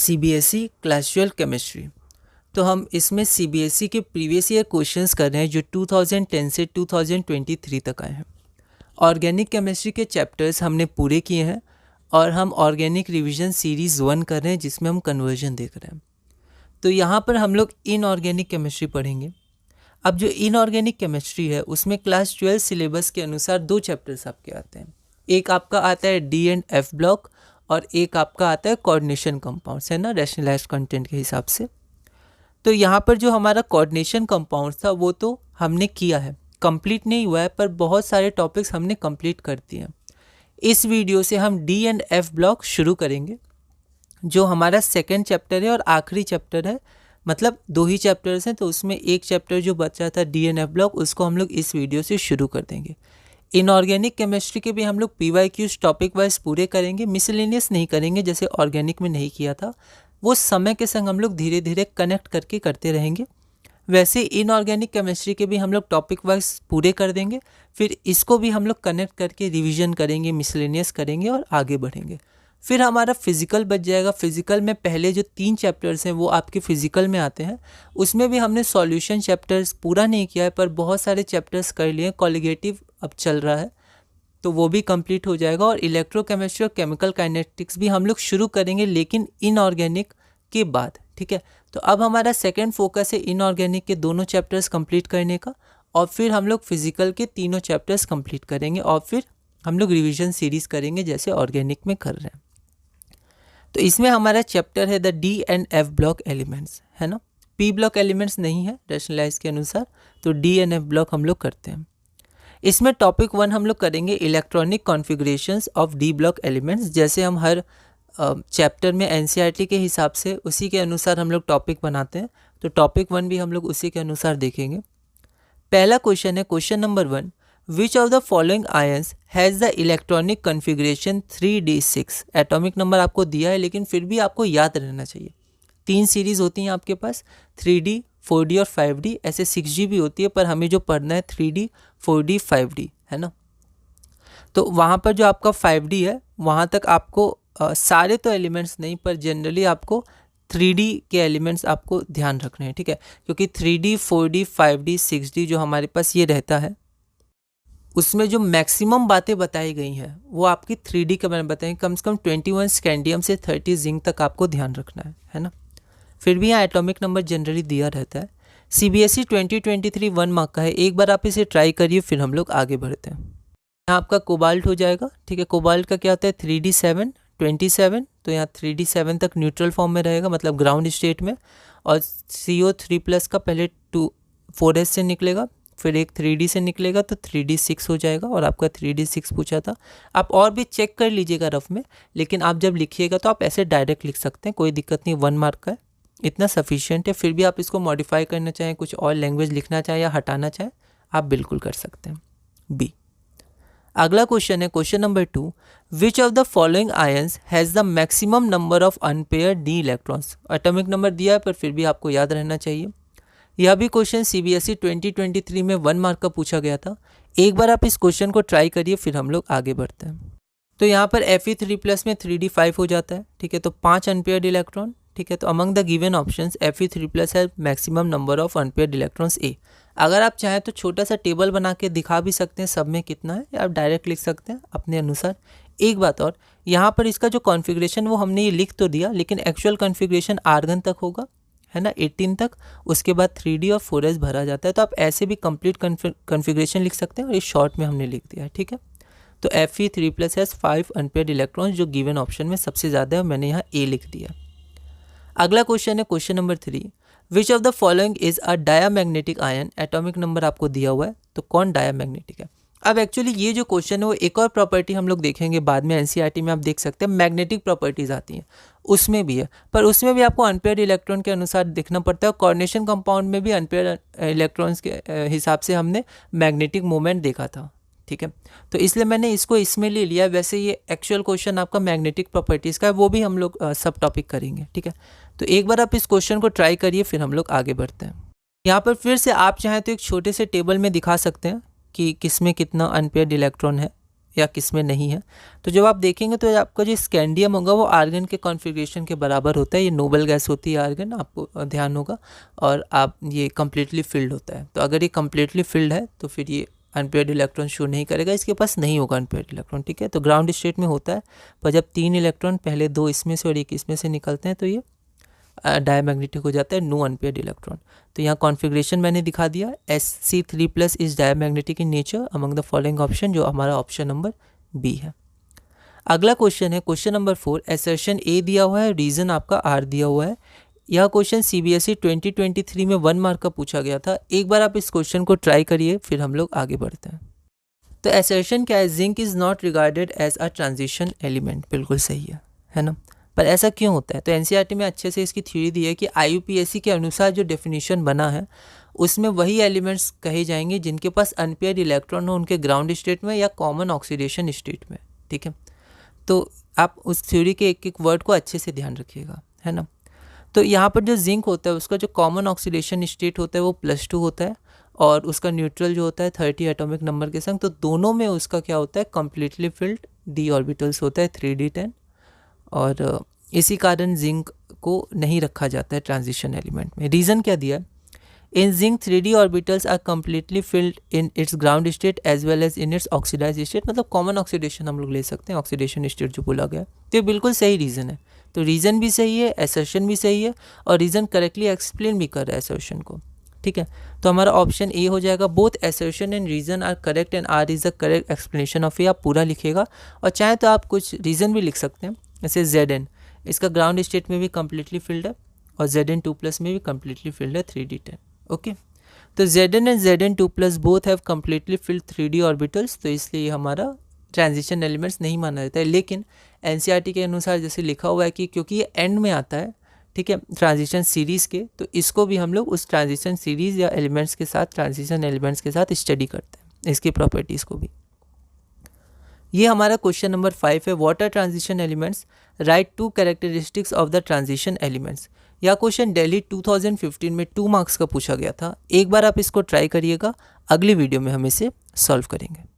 CBSE class 12 chemistry. तो हम इसमें सीबीएसई के प्रीवियस ईयर क्वेश्चंस कर रहे हैं जो 2010 से 2023 तक आए हैं। ऑर्गेनिक केमिस्ट्री के चैप्टर्स हमने पूरे किए हैं और हम ऑर्गेनिक रिवीजन सीरीज़ 1 कर रहे हैं जिसमें हम कन्वर्जन देख रहे हैं। तो यहाँ पर हम लोग इनऑर्गेनिक केमिस्ट्री पढ़ेंगे। अब जो इनऑर्गेनिक केमिस्ट्री है उसमें क्लास 12 सिलेबस के अनुसार 2 चैप्टर्स आपके आते हैं। एक आपका आता है डी एंड एफ ब्लॉक और एक आपका आता है कोऑर्डिनेशन कंपाउंड्स, है ना, रैशनलाइज्ड कंटेंट के हिसाब से। तो यहाँ पर जो हमारा कोऑर्डिनेशन कंपाउंड्स था वो तो हमने किया है, कंप्लीट नहीं हुआ है, पर बहुत सारे टॉपिक्स हमने कंप्लीट कर दिए हैं। इस वीडियो से हम डी एंड एफ ब्लॉक शुरू करेंगे, जो हमारा सेकेंड चैप्टर है और आखिरी चैप्टर है। मतलब 2 ही चैप्टर्स हैं, तो उसमें एक चैप्टर जो बचा था डी एंड एफ ब्लॉक, उसको हम लोग इस वीडियो से शुरू कर देंगे। इनऑर्गेनिक केमिस्ट्री के भी हम लोग PYQs टॉपिक वाइज पूरे करेंगे, मिसलेनियस नहीं करेंगे जैसे ऑर्गेनिक में नहीं किया था। वो समय के संग हम लोग धीरे धीरे कनेक्ट करके करते रहेंगे। वैसे इनऑर्गेनिक केमिस्ट्री के भी हम लोग टॉपिक वाइज पूरे कर देंगे, फिर इसको भी हम लोग कनेक्ट करके रिवीजन करेंगे, मिसलेनियस करेंगे और आगे बढ़ेंगे। फिर हमारा फिजिकल बच जाएगा। फिजिकल में पहले जो 3 चैप्टर्स हैं वो आपके फिजिकल में आते हैं। उसमें भी हमने सॉल्यूशन चैप्टर्स पूरा नहीं किया है, पर बहुत सारे चैप्टर्स कर लिए। कॉलिगेटिव अब चल रहा है तो वो भी कंप्लीट हो जाएगा। और इलेक्ट्रोकेमिस्ट्री और केमिकल काइनेटिक्स भी हम लोग शुरू करेंगे, लेकिन इनऑर्गेनिक के बाद, ठीक है। तो अब हमारा सेकेंड फोकस है इनऑर्गेनिक के दोनों चैप्टर्स कंप्लीट करने का, और फिर हम लोग फिजिकल के तीनों चैप्टर्स कंप्लीट करेंगे, और फिर हम लोग रिवीजन सीरीज करेंगे जैसे ऑर्गेनिक में कर रहे हैं। तो इसमें हमारा चैप्टर है the D and F block elements, है ना। पी ब्लॉक एलिमेंट्स नहीं है रैशनलाइज के अनुसार, तो डी एंड एफ ब्लॉक हम लोग करते हैं। इसमें टॉपिक 1 हम लोग करेंगे electronic configurations of D block elements. जैसे हम हर चैप्टर में NCERT के हिसाब से उसी के अनुसार हम लोग टॉपिक बनाते हैं, तो टॉपिक 1 भी हम लोग उसी के अनुसार देखेंगे। पहला क्वेश्चन है question number 1, which of the following ions has the electronic configuration 3d6। Atomic number आपको दिया है, लेकिन फिर भी आपको याद रहना चाहिए। 3 सीरीज़ होती हैं आपके पास, 3D 4D और 5D, ऐसे 6G भी होती है, पर हमें जो पढ़ना है 3D 4D 5D, है ना। तो वहाँ पर जो आपका 5D है वहाँ तक आपको सारे तो एलिमेंट्स नहीं, पर जनरली आपको 3D के एलिमेंट्स आपको ध्यान रखने हैं, ठीक है। क्योंकि 3D 4D 5D 6D जो हमारे पास ये रहता है, उसमें जो मैक्सिमम बातें बताई गई हैं वो आपकी 3D के बारे में बताएंगे। कम से कम 21 स्कैंडियम से 30 जिंक तक आपको ध्यान रखना है ना। फिर भी यहाँ एटॉमिक नंबर जनरली दिया रहता है। CBSE 2023 1 मार्क का है, एक बार आप इसे ट्राई करिए, फिर हम लोग आगे बढ़ते हैं। यहाँ आपका कोबाल्ट हो जाएगा, ठीक है। कोबाल्ट का क्या होता है 3D7 27, तो यहाँ 3D7 तक न्यूट्रल फॉर्म में रहेगा, मतलब ग्राउंड स्टेट में। और CO3+ का पहले 4s से निकलेगा, फिर एक 3D से निकलेगा, तो 3D6 हो जाएगा। और आपका 3D6 पूछा था, आप और भी चेक कर लीजिएगा रफ में, लेकिन आप जब लिखिएगा तो आप ऐसे डायरेक्ट लिख सकते हैं, कोई दिक्कत नहीं। 1 मार्क का है, इतना सफिशिएंट है। फिर भी आप इसको मॉडिफाई करना चाहें, कुछ और लैंग्वेज लिखना चाहें या हटाना चाहें, आप बिल्कुल कर सकते हैं। बी। अगला क्वेश्चन है question number 2, which of the following ions has the maximum number of unpaired D electrons. Atomic number दिया है, पर फिर भी आपको याद रहना चाहिए। यह भी क्वेश्चन CBSE 2023 में 1 मार्क का पूछा गया था। एक बार आप इस क्वेश्चन को ट्राई करिए, फिर हम लोग आगे बढ़ते हैं। तो यहाँ पर Fe3+ में 3D5 हो जाता है, ठीक है। तो 5 अनपेयर्ड इलेक्ट्रॉन, ठीक है। तो among the given options Fe3+ है maximum number of unpaired electrons A। अगर आप चाहें तो छोटा सा टेबल बना के दिखा भी सकते हैं सब में कितना है, या आप डायरेक्ट लिख सकते हैं अपने अनुसार। एक बात और, यहाँ पर इसका जो कॉन्फ़िगरेशन वो हमने ये लिख तो दिया, लेकिन एक्चुअल कॉन्फ़िगरेशन आर्गन तक होगा, है ना, 18 तक। उसके बाद 3D और 4s भरा जाता है। तो आप ऐसे भी कंप्लीट कॉन्फ़िगरेशन लिख सकते हैं, और इस शॉर्ट में हमने लिख दिया है, ठीक है। तो Fe3+ हैज़ 5 अनपेयर्ड इलेक्ट्रॉन्स, जो गिवन ऑप्शन में सबसे ज़्यादा है, और मैंने यहाँ A लिख दिया। अगला क्वेश्चन है question number 3, which of the following is a diamagnetic ion. Atomic number आपको दिया हुआ है, तो कौन डायामैग्नेटिक है। अब एक्चुअली ये जो क्वेश्चन है वो एक और प्रॉपर्टी हम लोग देखेंगे बाद में, NCERT में आप देख सकते हैं मैग्नेटिक प्रॉपर्टीज आती हैं, उसमें भी है, पर उसमें भी आपको अनपेयर्ड इलेक्ट्रॉन के अनुसार देखना पड़ता है। कोऑर्डिनेशन कंपाउंड में भी अनपेयर्ड इलेक्ट्रॉन्स के हिसाब से हमने मैग्नेटिक मोमेंट देखा था, ठीक है। तो इसलिए मैंने इसको इसमें ले लिया। वैसे ये एक्चुअल क्वेश्चन आपका मैग्नेटिक प्रॉपर्टीज़ का है, वो भी हम लोग सब टॉपिक करेंगे, ठीक है। तो एक बार आप इस क्वेश्चन को ट्राई करिए, फिर हम लोग आगे बढ़ते हैं। यहाँ पर फिर से आप चाहें तो एक छोटे से टेबल में दिखा सकते हैं कि किस में कितना अनपेयर्ड इलेक्ट्रॉन है। या किस में नहीं है। तो जब आप देखेंगे तो आपका जो स्कैंडियम होगा वो आर्गन के कॉन्फ़िगरेशन के बराबर होता है। ये नोबल गैस होती है आर्गन, आपको ध्यान होगा। और आप ये कम्प्लीटली फिल्ड होता है। तो अगर ये कम्प्लीटली फिल्ड है तो फिर ये अनपेयर्ड इलेक्ट्रॉन शो नहीं करेगा, इसके पास नहीं होगा अनपेयर्ड इलेक्ट्रॉन, ठीक है। तो ग्राउंड स्टेट में होता है, पर जब 3 इलेक्ट्रॉन पहले 2 इसमें से और 1 इसमें से निकलते हैं तो ये डायमैग्नेटिक हो जाता है, नो अनपेयर्ड इलेक्ट्रॉन। तो यहाँ कॉन्फ़िगरेशन मैंने दिखा दिया, Sc3+ is diamagnetic in nature among the following option, जो हमारा ऑप्शन नंबर बी है। अगला क्वेश्चन है क्वेश्चन नंबर 4। एसर्शन ए दिया हुआ है, रीज़न आपका आर दिया हुआ है। यह क्वेश्चन CBSE 2023 में 1 मार्क का पूछा गया था। एक बार आप इस क्वेश्चन को ट्राई करिए, फिर हम लोग आगे बढ़ते हैं। तो एसर्शन क्या है, zinc is not regarded as a transition element, बिल्कुल सही है ना। पर ऐसा क्यों होता है? तो एनसीईआरटी में अच्छे से इसकी थ्योरी दी है कि IUPAC के अनुसार जो डेफिनेशन बना है उसमें वही एलिमेंट्स कहे जाएंगे जिनके पास अनपेयर्ड इलेक्ट्रॉन हो उनके ग्राउंड स्टेट में या कॉमन ऑक्सीडेशन स्टेट में, ठीक है। तो आप उस थ्योरी के एक एक वर्ड को अच्छे से ध्यान रखिएगा, है ना। तो यहाँ पर जो जिंक होता है उसका जो कॉमन ऑक्सीडेशन स्टेट होता है वो +2 होता है, और उसका न्यूट्रल जो होता है 30 एटॉमिक नंबर के संग। तो दोनों में उसका क्या होता है, कम्प्लीटली फिल्ड d ऑर्बिटल्स होता है 3d10, और इसी कारण जिंक को नहीं रखा जाता है ट्रांजिशन एलिमेंट में। रीज़न क्या दिया, in zinc 3d orbitals are completely filled in its ground state as well as in its oxidised state, मतलब कॉमन ऑक्सीडेशन हम लोग ले सकते हैं, ऑक्सीडेशन स्टेट जो बोला गया। तो ये बिल्कुल सही रीज़न है। तो रीज़न भी सही है, एसर्शन भी सही है, और रीज़न करेक्टली एक्सप्लेन भी कर रहा है एसर्शन को, ठीक है। तो हमारा ऑप्शन ए हो जाएगा। Both assertion and reason are correct and R is the correct explanation of A. आप पूरा लिखेगा, और चाहे तो आप कुछ रीज़न भी लिख सकते हैं, जैसे Zn इसका ग्राउंड स्टेट में भी कम्प्लीटली फिल्ड है, और Zn2+ में भी कम्प्लीटली फिल्ड है 3d10, ओके। तो Zn and Zn2+ both have completely field 3d orbitals, तो इसलिए हमारा ट्रांजिशन एलिमेंट्स नहीं माना जाता है। लेकिन एनसीईआरटी के अनुसार जैसे लिखा हुआ है कि क्योंकि ये एंड में आता है, ठीक है, ट्रांजिशन सीरीज़ के, तो इसको भी हम लोग उस ट्रांजिशन सीरीज़ या एलिमेंट्स के साथ, ट्रांजिशन एलिमेंट्स के साथ स्टडी करते हैं, इसकी प्रॉपर्टीज़ को भी। ये हमारा क्वेश्चन नंबर 5 है। Water transition elements, right 2 characteristics of the transition elements. यह क्वेश्चन दिल्ली 2015 में 2 मार्क्स का पूछा गया था। एक बार आप इसको ट्राई करिएगा, अगली वीडियो में हम इसे सॉल्व करेंगे।